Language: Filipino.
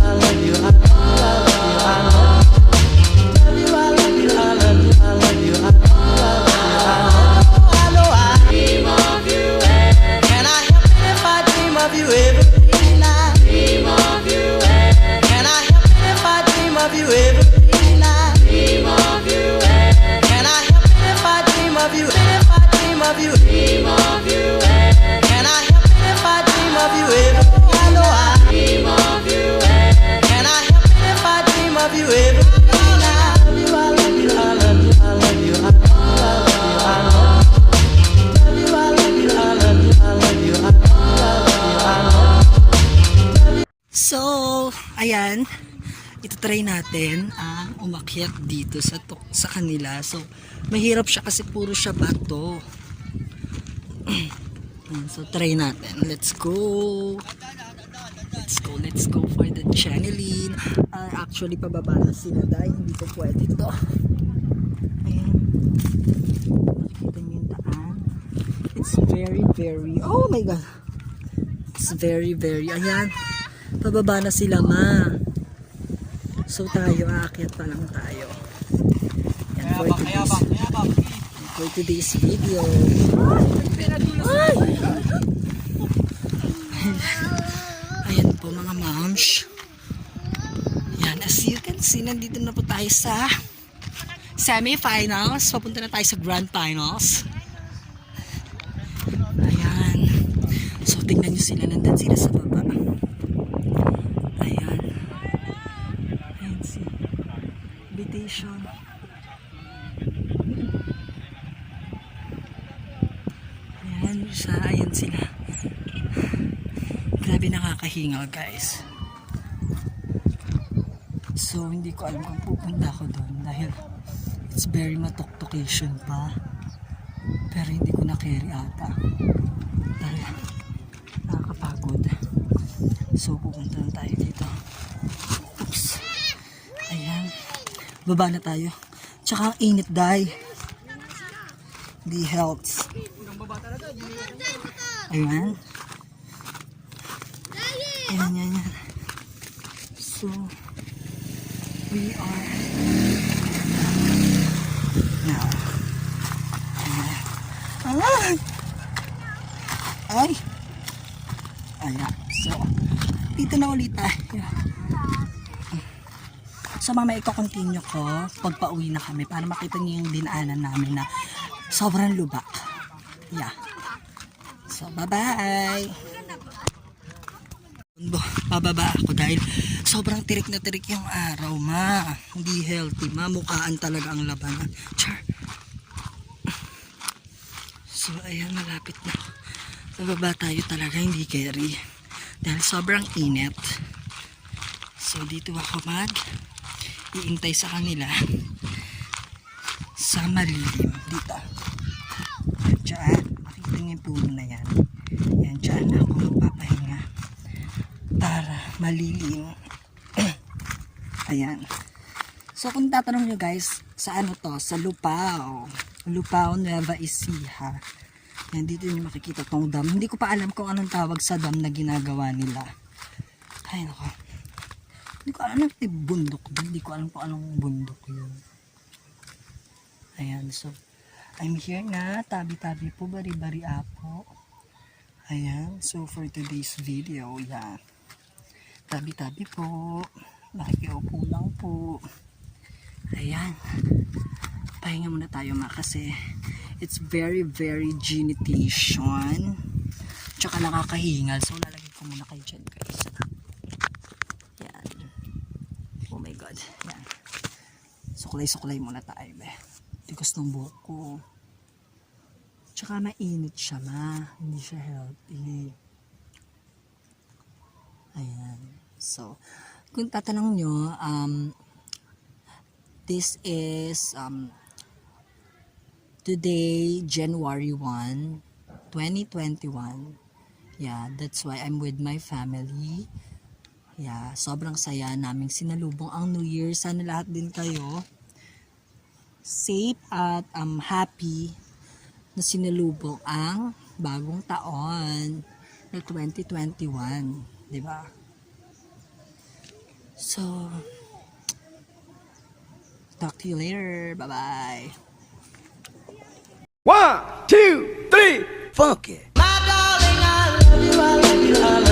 I love you. ayan, ito-try natin ang umakyat dito sa kanila. So, mahirap siya kasi puro siya bato. So, try natin. Let's go. Let's go for the channeling. Actually, pababa na sila dahil hindi ko pwede to. Ayan. Nakikita niyo yung daan. It's very, oh my God. It's very, ayan. Pababa na sila, ma. So, tayo, aakyat pa lang tayo. Yan, for today's video. Ay! Ayan po mga moms. Yan, as you can see, nandito na po tayo sa semi-finals. Papunta na tayo sa grand finals. Ayan. So, tingnan nyo sila. Nandun sila sa baba. Ayan. Ayan si invitation. Ayan siya. Ayan sila. Grabe nakakahingal, guys. So, hindi ko alam kung pupunta ako doon dahil it's very matuktucation pa. Pero hindi ko na-carry ata. Dahil nakakapagod. So, pupunta na tayo dito. Oops. Ayan. Baba na tayo. Tsaka ang init, dahil the health. Ayan. Ayan. So, we are now. Ayan. Ay! Ayan. So, dito na ulit tayo. So, mamaya iko-continue ko pag pauwi na kami para makita niyo yung dinaanan namin na sobrang lubak. Yeah. So, bye-bye! Bababa ako dahil sobrang tirik na tirik yung araw, ma. Hindi healthy, ma. Mukhaan talaga ang labanan. Char. So, ayan, malapit na. Bababa tayo talaga, hindi carry. Dahil sobrang init. So, dito ako iintay sa kanila sa malilim. Dito. Diyan. Makikita niyo yung puno na yan. Yan, dyan ako magpapahinga para malilim. Ayan. So, kung tatanong nyo guys, sa ano to? Sa Lupao. Lupao, Nueva Ecija. Yan, dito nyo makikita tong dam. Hindi ko pa alam kung anong tawag sa dam na ginagawa nila. Ay, nako. Hindi ko alam na bundok. Hindi ko alam kung anong bundok yun. Ayan, so, I'm here na. Tabi-tabi po, bari-bari ako. Ayan, so for today's video, yan. Tabi-tabi po. Nakikiupo lang po. Ayan. Pahinga muna tayo kasi it's very genitation. Tsaka nakakahingal. So, lalagay ko muna kayo dyan, guys. Yan. Oh my God. Yan. Suklay-suklay muna tayo, be. Tigas ng buhok ko. Tsaka mainit siya, ma. Hindi siya healthy. Ayan. So, kung tatanong nyo, this is today, January 1, 2021. Yeah, that's why I'm with my family. Yeah, sobrang saya naming sinalubong ang New Year. Sana lahat din kayo safe at happy na sinalubong ang bagong taon na 2021, di ba? So, talk to you later. Bye-bye. 1, 2, 3, funky. My darling, I love you, I love you, I love you.